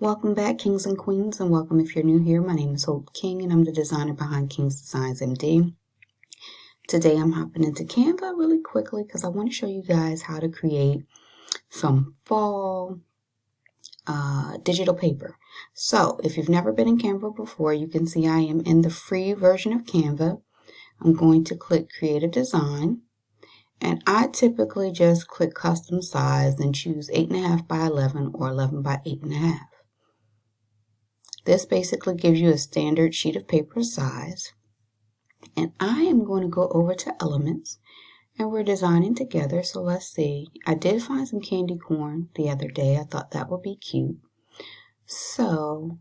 Welcome back, Kings and Queens, and welcome if you're new here. My name is Hope King, and I'm the designer behind King's Designs MD. Today, I'm hopping into Canva really quickly because I want to show you guys how to create some fall digital paper. So, if you've never been in Canva before, you can see I am in the free version of Canva. I'm going to click Create a Design, and I typically just click Custom Size and choose 8.5 by 11 or 11 by 8.5. This basically gives you a standard sheet of paper size. And I am going to go over to Elements, and we're designing together. So let's see. I did find some candy corn the other day. I thought that would be cute. So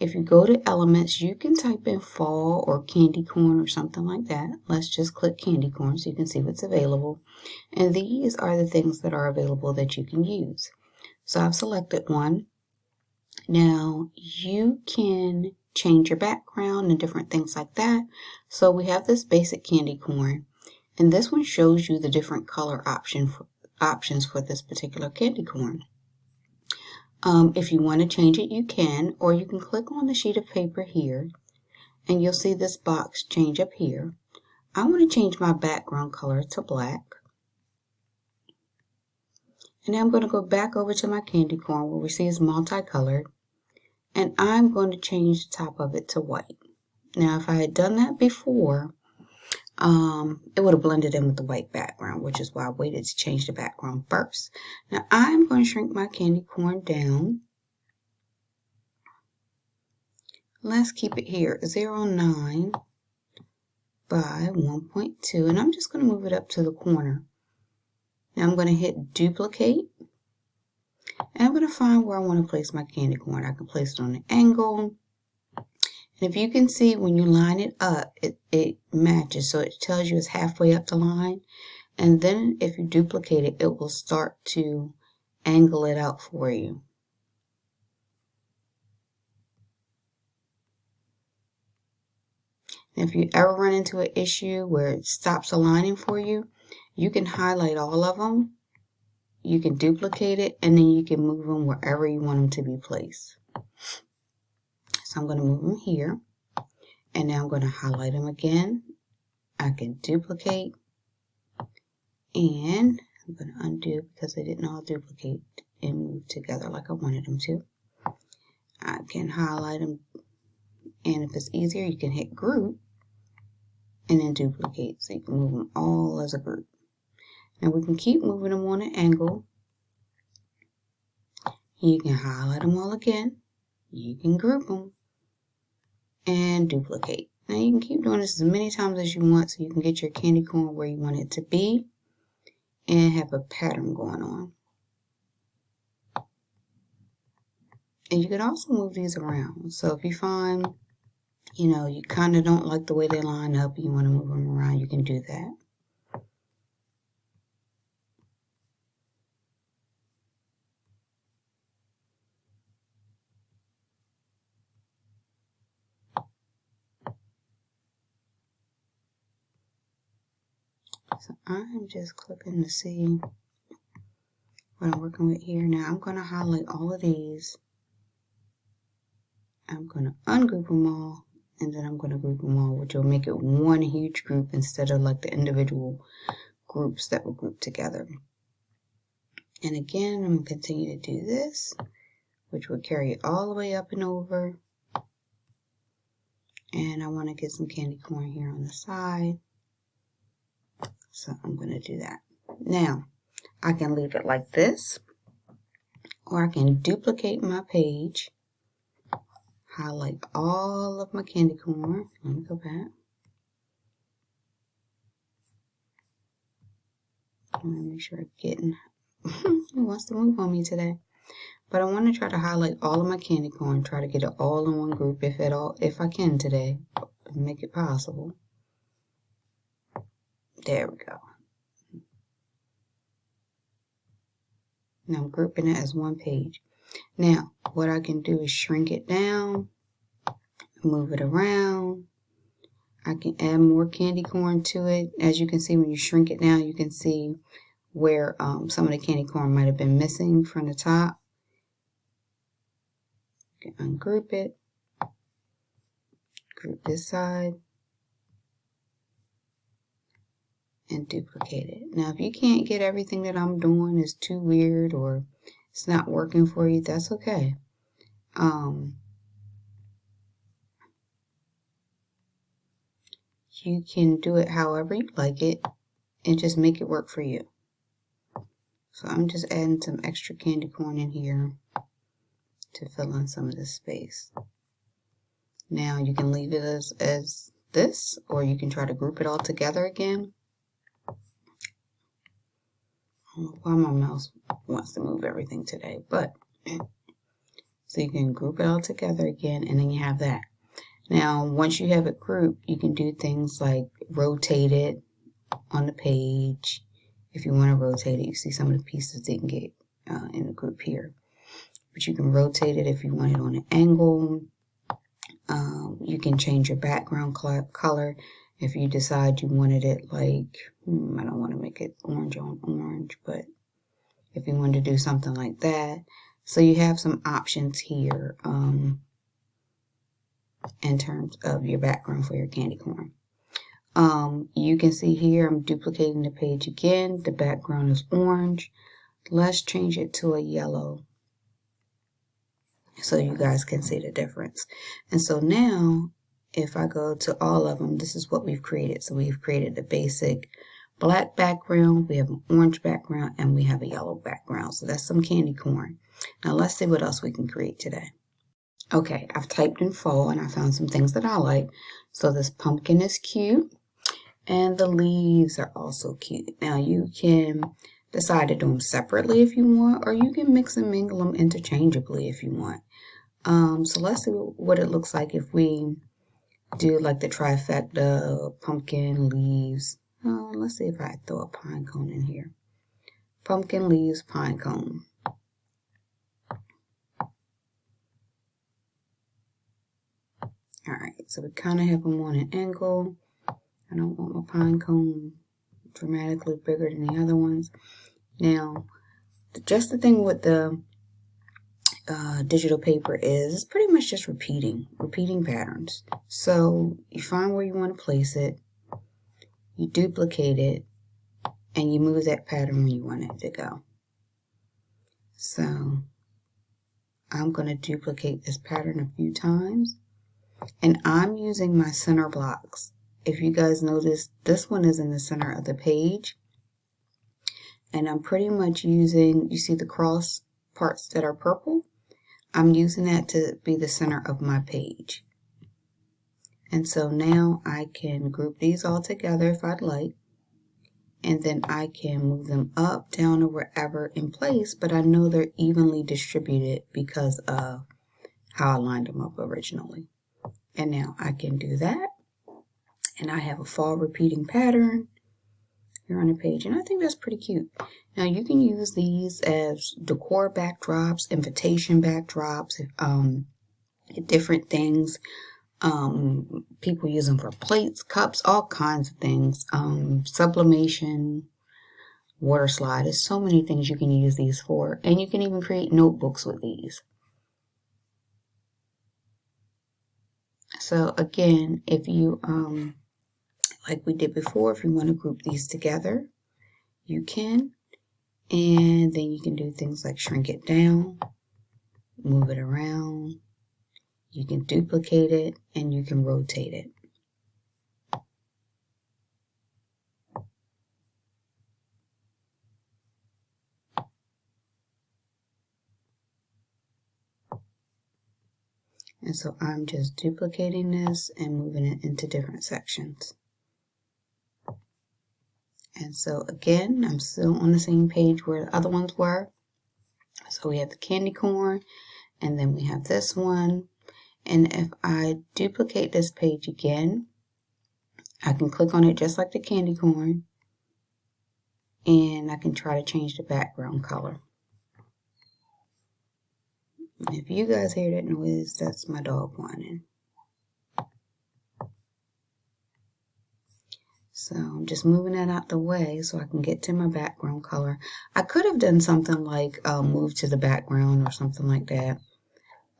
if you go to Elements, you can type in fall or candy corn or something like that. Let's just click candy corn so you can see what's available. And these are the things that are available that you can use. So I've selected one. Now you can change your background and different things like that. So we have this basic candy corn, and this one shows you the different color options for this particular candy corn. If you want to change it, you can, or you can click on the sheet of paper here, and you'll see this box change up here. I want to change my background color to black. And now I'm going to go back over to my candy corn where we see it's multicolored. And I'm going to change the top of it to white. Now, if I had done that before, it would have blended in with the white background, which is why I waited to change the background first. Now, I'm going to shrink my candy corn down. Let's keep it here, 0.9 by 1.2, and I'm just going to move it up to the corner. Now, I'm going to hit Duplicate. And I'm going to find where I want to place my candy corn. I can place it on an angle. And if you can see, when you line it up, it matches. So it tells you it's halfway up the line. And then if you duplicate it, it will start to angle it out for you. And if you ever run into an issue where it stops aligning for you, you can highlight all of them. You can duplicate it, and then you can move them wherever you want them to be placed. So I'm going to move them here, and now I'm going to highlight them again. I can duplicate, and I'm going to undo because they didn't all duplicate and move together like I wanted them to. I can highlight them, and if it's easier, you can hit Group and then Duplicate, so you can move them all as a group. Now we can keep moving them on an angle. You can highlight them all again. You can group them and duplicate. Now you can keep doing this as many times as you want so you can get your candy corn where you want it to be and have a pattern going on. And you can also move these around. So if you find, you kind of don't like the way they line up and you want to move them around, you can do that. So I'm just clicking to see what I'm working with here. Now I'm going to highlight all of these. I'm going to ungroup them all, and then I'm going to group them all, which will make it one huge group instead of like the individual groups that were grouped together. And again, I'm going to continue to do this, which will carry it all the way up and over. And I want to get some candy corn here on the side. So I'm going to do that. Now, I can leave it like this, or I can duplicate my page, highlight all of my candy corn. Let me go back. I want to make sure I'm getting, who wants to move on me today? But I want to try to highlight all of my candy corn, try to get it all in one group if I can today, make it possible. There we go. Now I'm grouping it as one page. Now, what I can do is shrink it down, move it around. I can add more candy corn to it. As you can see, when you shrink it down, you can see where some of the candy corn might have been missing from the top. can ungroup it, group this side, and duplicate it. Now, if you can't get everything that I'm doing is too weird or it's not working for you, that's okay. You can do it however you like it and just make it work for you. So I'm just adding some extra candy corn in here to fill in some of this space. Now you can leave it as this, or you can try to group it all together again. I don't know why my mouse wants to move everything today, but so you can group it all together again, and then you have that. Now, once you have it grouped, you can do things like rotate it on the page. If you want to rotate it, you see some of the pieces didn't get in the group here. But you can rotate it if you want it on an angle. You can change your background color if you decide you wanted it like, I don't want to make it orange on orange, but if you want to do something like that. So you have some options here in terms of your background for your candy corn. You can see here I'm duplicating the page again. The background is orange. Let's change it to a yellow so you guys can see the difference. And so now if I go to all of them, this is what we've created. So we've created the basic black background, we have an orange background, and we have a yellow background. So that's some candy corn. Now let's see what else we can create today. Okay, I've typed in fall and I found some things that I like. So this pumpkin is cute and the leaves are also cute. Now you can decide to do them separately if you want, or you can mix and mingle them interchangeably if you want. So let's see what it looks like if we do like the trifecta, pumpkin, leaves. Let's see if I throw a pine cone in here. Pumpkin, leaves, pine cone. Alright, so we kind of have them on an angle. I don't want my pine cone dramatically bigger than the other ones. Now, just the thing with the digital paper is it's pretty much just repeating patterns. So you find where you want to place it, you duplicate it, and you move that pattern where you want it to go. So I'm going to duplicate this pattern a few times, and I'm using my center blocks. If you guys notice, this one is in the center of the page, and I'm pretty much using, you see the cross parts that are purple? I'm using that to be the center of my page. And so now I can group these all together if I'd like, and then I can move them up, down, or wherever in place, but I know they're evenly distributed because of how I lined them up originally. And now I can do that, and I have a fall repeating pattern here on the page, and I think that's pretty cute. Now you can use these as decor backdrops, invitation backdrops, different things. People use them for plates, cups, all kinds of things. Sublimation, water slide. There's so many things you can use these for, and you can even create notebooks with these. So again, if you like we did before, if you want to group these together, you can. And then you can do things like shrink it down, move it around. You can duplicate it, and you can rotate it. And so I'm just duplicating this and moving it into different sections. And so again, I'm still on the same page where the other ones were. So we have the candy corn, and then we have this one. And if I duplicate this page again, I can click on it just like the candy corn, and I can try to change the background color. And if you guys hear that noise, that's my dog whining. So I'm just moving that out the way so I can get to my background color. I could have done something like move to the background or something like that.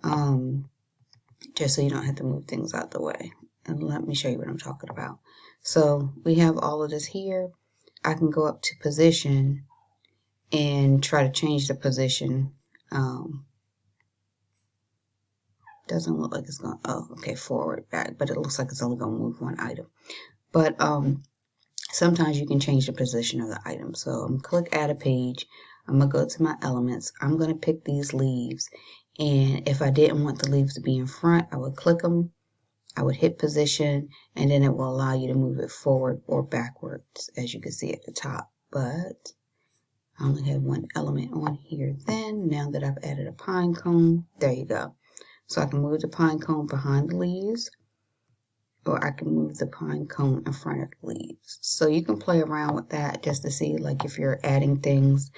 just so you don't have to move things out the way. And let me show you what I'm talking about. So we have all of this here. I can go up to position and try to change the position. Doesn't look like it's going, oh, okay, forward, back, but it looks like it's only going to move one item. But sometimes you can change the position of the item. So I'm going to click add a page. I'm going to go to my elements. I'm going to pick these leaves. And if I didn't want the leaves to be in front, I would click them. I would hit position, and then it will allow you to move it forward or backwards, as you can see at the top. But I only have one element on here then. Now that I've added a pine cone, there you go. So I can move the pine cone behind the leaves, or I can move the pine cone in front of the leaves. So you can play around with that just to see, like, if you're adding things,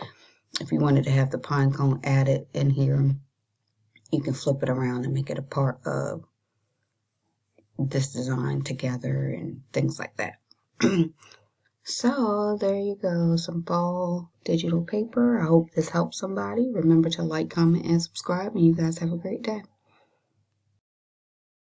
if you wanted to have the pine cone added in here, you can flip it around and make it a part of this design together and things like that. So there you go, some fall digital paper. I hope this helps somebody. Remember to like, comment, and subscribe, and you guys have a great day.